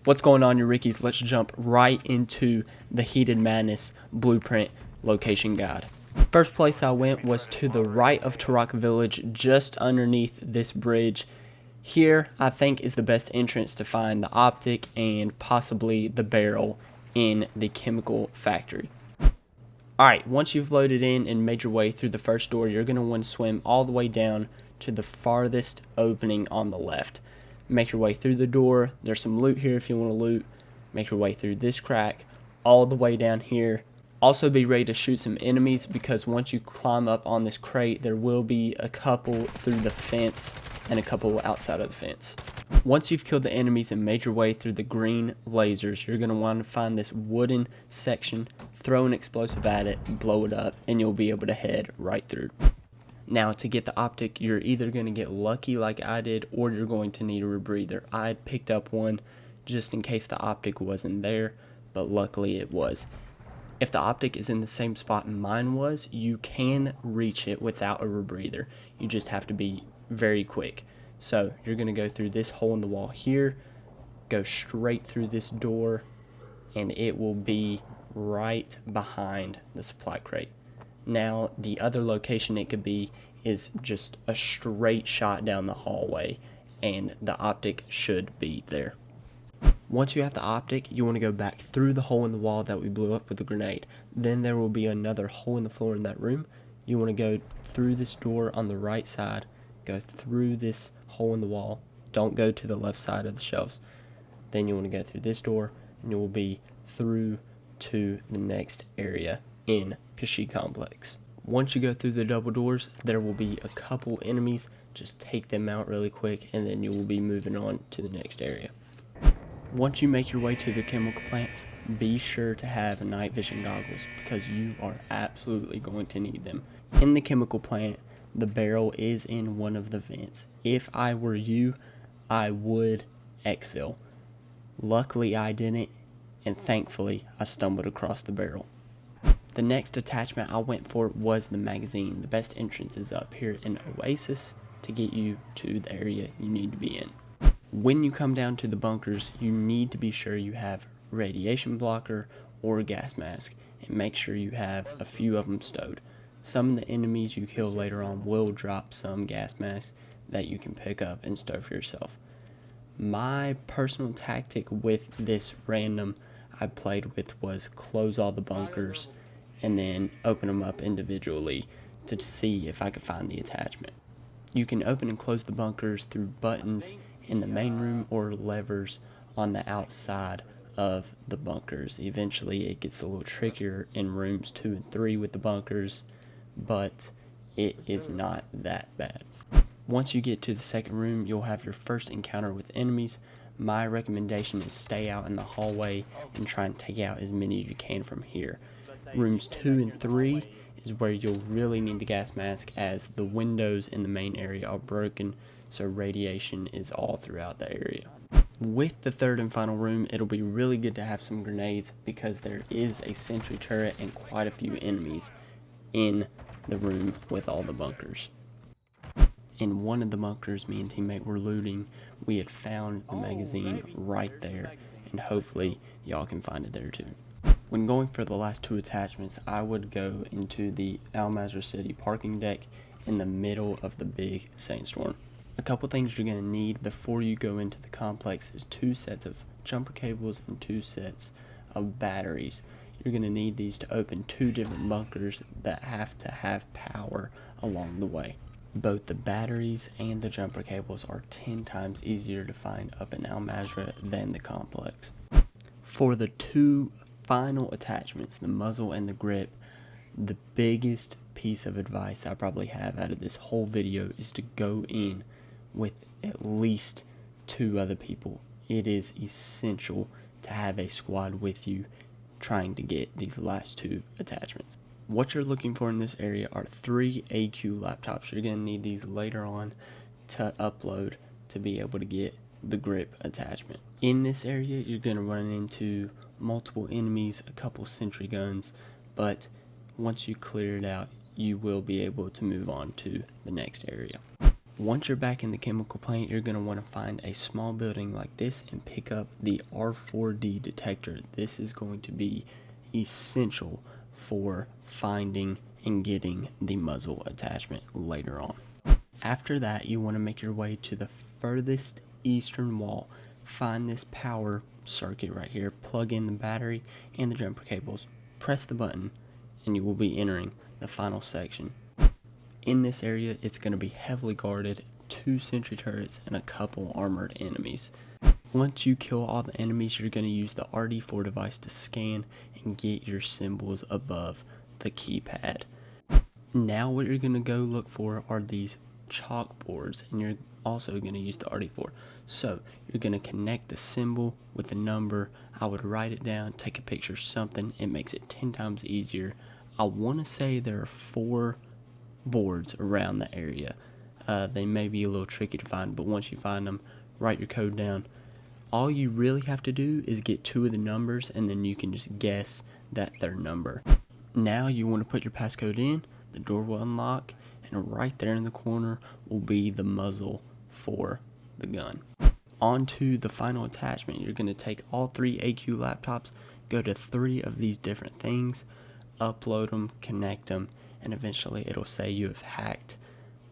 What's going on, you Rickies? Let's jump right into the Heated Madness Blueprint location guide. First place I went was to the right of Turok Village, just underneath this bridge. Here, I think, is the best entrance to find the optic and possibly the barrel in the chemical factory. Alright, once you've loaded in and made your way through the first door, you're going to want to swim all the way down to the farthest opening on the left. Make your way through the door. There's some loot here if you want to loot. Make your way through this crack all the way down here. Also be ready to shoot some enemies, because once you climb up on this crate, there will be a couple through the fence and a couple outside of the fence. Once you've killed the enemies and made your way through the green lasers, you're going to want to find this wooden section, throw an explosive at it, blow it up, and you'll be able to head right through. Now, to get the optic, you're either going to get lucky like I did, or you're going to need a rebreather. I had picked up one just in case the optic wasn't there, but luckily it was. If the optic is in the same spot mine was, you can reach it without a rebreather. You just have to be very quick. So you're going to go through this hole in the wall here, go straight through this door, and it will be right behind the supply crate. Now, the other location it could be is just a straight shot down the hallway, and the optic should be there. Once you have the optic, you want to go back through the hole in the wall that we blew up with the grenade. Then there will be another hole in the floor in that room. You want to go through this door on the right side, go through this hole in the wall. Don't go to the left side of the shelves. Then you want to go through this door, and you will be through to the next area in Koschei Complex. Once you go through the double doors, there will be a couple enemies. Just take them out really quick, and then you will be moving on to the next area. Once you make your way to the chemical plant, be sure to have night vision goggles, because you are absolutely going to need them. In the chemical plant, the barrel is in one of the vents. If I were you, I would exfil. Luckily I didn't, and thankfully I stumbled across the barrel. The next attachment I went for was the magazine. The best entrance is up here in Oasis to get you to the area you need to be in. When you come down to the bunkers, you need to be sure you have radiation blocker or gas mask, and make sure you have a few of them stowed. Some of the enemies you kill later on will drop some gas masks that you can pick up and stow for yourself. My personal tactic with this random I played with was close all the bunkers and then open them up individually to see if I could find the attachment. You can open and close the bunkers through buttons in the main room or levers on the outside of the bunkers. Eventually it gets a little trickier in rooms 2 and 3 with the bunkers, but it is not that bad. Once you get to the second room, you'll have your first encounter with enemies. My recommendation is stay out in the hallway and try and take out as many as you can from here. Rooms 2 and 3 is where you'll really need the gas mask, as the windows in the main area are broken, so radiation is all throughout the area. With the third and final room, it'll be really good to have some grenades, because there is a sentry turret and quite a few enemies in the room with all the bunkers. In one of the bunkers me and teammate were looting, we had found the magazine right there, and hopefully y'all can find it there too. When going for the last 2 attachments, I would go into the Al-Mazrah City parking deck in the middle of the big sandstorm. A couple things you're going to need before you go into the complex is 2 sets of jumper cables and 2 sets of batteries. You're going to need these to open 2 different bunkers that have to have power along the way. Both the batteries and the jumper cables are 10 times easier to find up in Al-Mazrah than the complex. For the 2 final attachments, the muzzle and the grip, the biggest piece of advice I probably have out of this whole video is to go in with at least 2 other people. It is essential to have a squad with you trying to get these last 2 attachments. What you're looking for in this area are 3 AQ laptops. You're going to need these later on to upload to be able to get the grip attachment. In this area, you're going to run into multiple enemies, a couple sentry guns, but once you clear it out, you will be able to move on to the next area. Once you're back in the chemical plant, you're going to want to find a small building like this and pick up the R4D detector. This is going to be essential for finding and getting the muzzle attachment later on. After that, you want to make your way to the furthest eastern wall. Find this power circuit right here, plug in the battery and the jumper cables, press the button, and you will be entering the final section. In this area, it's going to be heavily guarded, 2 sentry turrets, and a couple armored enemies. Once you kill all the enemies, you're going to use the RD4 device to scan and get your symbols above the keypad. Now what you're going to go look for are these chalkboards, and you're also going to use the RD4. So you're going to connect the symbol with the number. I would write it down, take a picture, something. It makes it 10 times easier. I want to say there are 4 boards around the area. They may be a little tricky to find, but once you find them, write your code down. All you really have to do is get 2 of the numbers, and then you can just guess that third number. Now you want to put your passcode in, the door will unlock, and right there in the corner will be the muzzle for the gun. On to the final attachment. You're going to take all 3 AQ laptops, go to 3 of these different things, upload them, connect them, and eventually it'll say you have hacked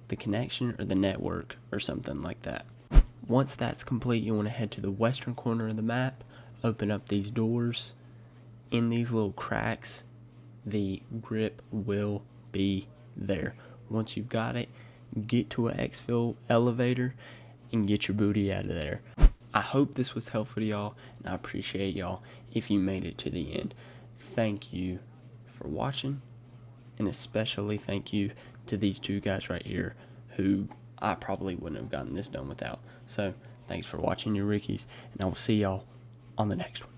the connection or the network or something like that. Once that's complete, you want to head to the western corner of the map, open up these doors. In these little cracks, the grip will be there. Once you've got it, get to an exfil elevator and get your booty out of there. I hope this was helpful to y'all, and I appreciate y'all if you made it to the end. Thank you for watching, and especially thank you to these 2 guys right here who I probably wouldn't have gotten this done without. So thanks for watching, you rookies, and I will see y'all on the next one.